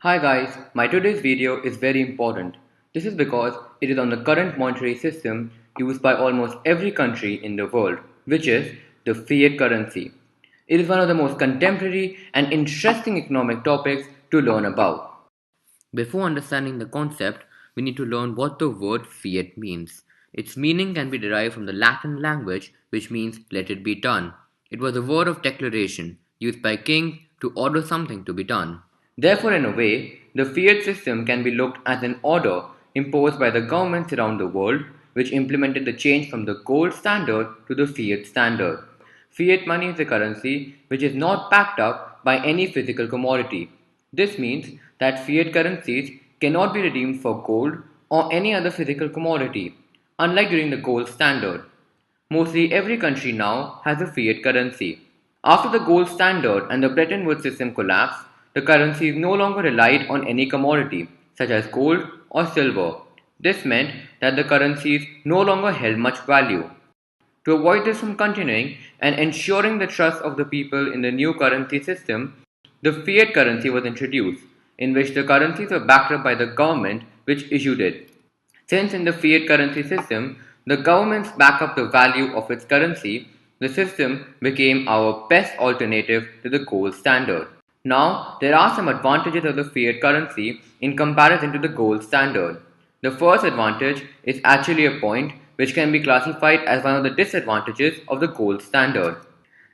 Hi guys, my today's video is very important. This is because it is on the current monetary system used by almost every country in the world, which is the fiat currency. It is one of the most contemporary and interesting economic topics to learn about. Before understanding the concept, we need to learn what the word fiat means. Its meaning can be derived from the Latin language, which means let it be done. It was a word of declaration used by kings to order something to be done. Therefore, in a way, the fiat system can be looked as an order imposed by the governments around the world, which implemented the change from the gold standard to the fiat standard. Fiat money is a currency which is not backed up by any physical commodity. This means that fiat currencies cannot be redeemed for gold or any other physical commodity, unlike during the gold standard. Mostly every country now has a fiat currency. After the gold standard and the Bretton Woods system collapsed, the currencies no longer relied on any commodity, such as gold or silver. This meant that the currencies no longer held much value. To avoid this from continuing and ensuring the trust of the people in the new currency system, the fiat currency was introduced, in which the currencies were backed up by the government which issued it. Since in the fiat currency system, the governments back up the value of its currency, the system became our best alternative to the gold standard. Now, there are some advantages of the fiat currency in comparison to the gold standard. The first advantage is actually a point which can be classified as one of the disadvantages of the gold standard.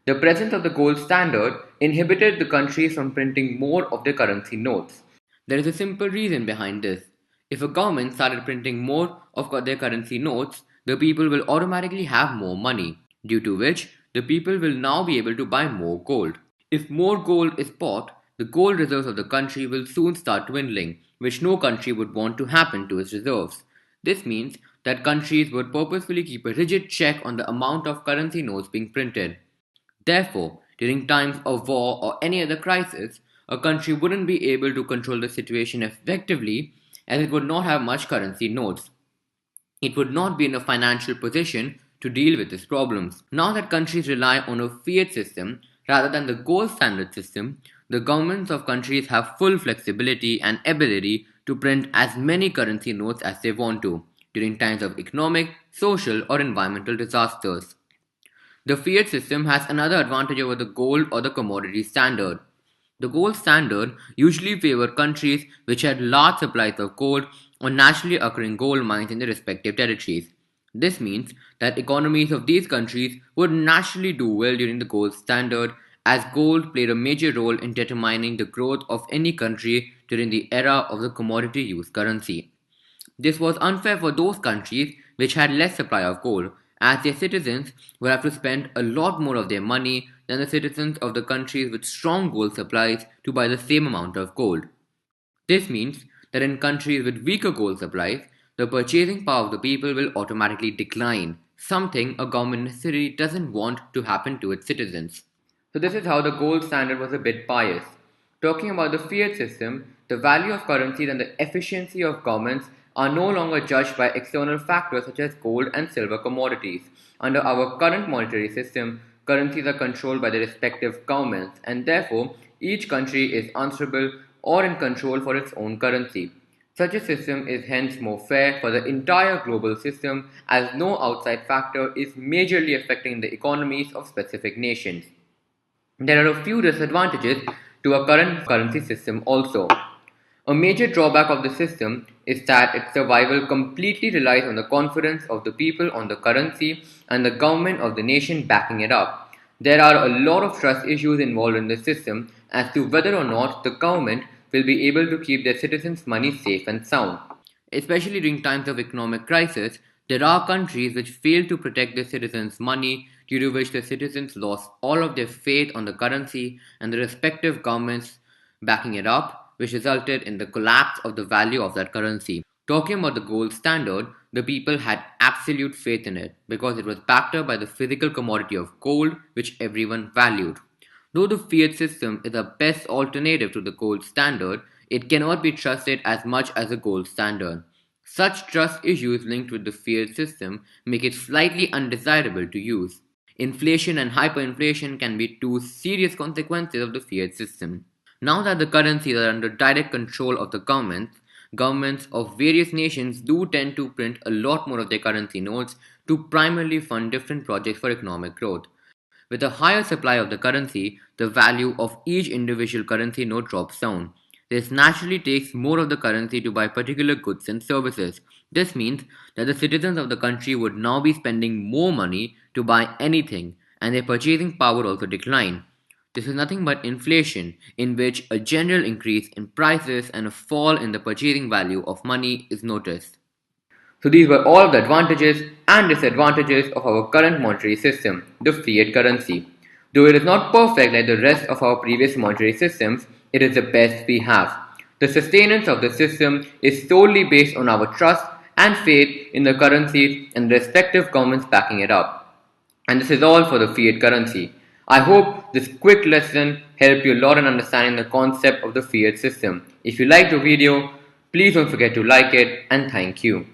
The presence of the gold standard inhibited the countries from printing more of their currency notes. There is a simple reason behind this. If a government started printing more of their currency notes, the people will automatically have more money, due to which the people will now be able to buy more gold. If more gold is bought, the gold reserves of the country will soon start dwindling, which no country would want to happen to its reserves. This means that countries would purposefully keep a rigid check on the amount of currency notes being printed. Therefore, during times of war or any other crisis, a country wouldn't be able to control the situation effectively as it would not have much currency notes. It would not be in a financial position to deal with these problems. Now that countries rely on a fiat system rather than the gold standard system, the governments of countries have full flexibility and ability to print as many currency notes as they want to during times of economic, social, or environmental disasters. The fiat system has another advantage over the gold or the commodity standard. The gold standard usually favored countries which had large supplies of gold or naturally occurring gold mines in their respective territories. This means that economies of these countries would naturally do well during the gold standard, as gold played a major role in determining the growth of any country during the era of the commodity use currency. This was unfair for those countries which had less supply of gold, as their citizens would have to spend a lot more of their money than the citizens of the countries with strong gold supplies to buy the same amount of gold. This means that in countries with weaker gold supplies, the purchasing power of the people will automatically decline, something a government necessarily doesn't want to happen to its citizens. So, this is how the gold standard was a bit biased. Talking about the fiat system, the value of currencies and the efficiency of governments are no longer judged by external factors such as gold and silver commodities. Under our current monetary system, currencies are controlled by their respective governments, and therefore each country is answerable or in control for its own currency. Such a system is hence more fair for the entire global system, as no outside factor is majorly affecting the economies of specific nations. There are a few disadvantages to our current currency system also. A major drawback of the system is that its survival completely relies on the confidence of the people on the currency and the government of the nation backing it up. There are a lot of trust issues involved in the system as to whether or not the government will be able to keep their citizens' money safe and sound. Especially during times of economic crisis, there are countries which fail to protect their citizens' money, due to which the citizens lost all of their faith on the currency and the respective governments backing it up, which resulted in the collapse of the value of that currency. Talking about the gold standard, the people had absolute faith in it because it was backed up by the physical commodity of gold, which everyone valued. Though the fiat system is the best alternative to the gold standard, it cannot be trusted as much as the gold standard. Such trust issues linked with the fiat system make it slightly undesirable to use. Inflation and hyperinflation can be two serious consequences of the fiat system. Now that the currencies are under direct control of the governments of various nations do tend to print a lot more of their currency notes to primarily fund different projects for economic growth. With a higher supply of the currency, the value of each individual currency note drops down. This naturally takes more of the currency to buy particular goods and services. This means that the citizens of the country would now be spending more money to buy anything, and their purchasing power also decline. This is nothing but inflation, in which a general increase in prices and a fall in the purchasing value of money is noticed. So these were all the advantages and disadvantages of our current monetary system, the fiat currency. Though it is not perfect like the rest of our previous monetary systems, it is the best we have. The sustenance of the system is solely based on our trust and faith in the currencies and the respective governments backing it up. And this is all for the fiat currency. I hope this quick lesson helped you a lot in understanding the concept of the fiat system. If you liked the video, please don't forget to like it and thank you.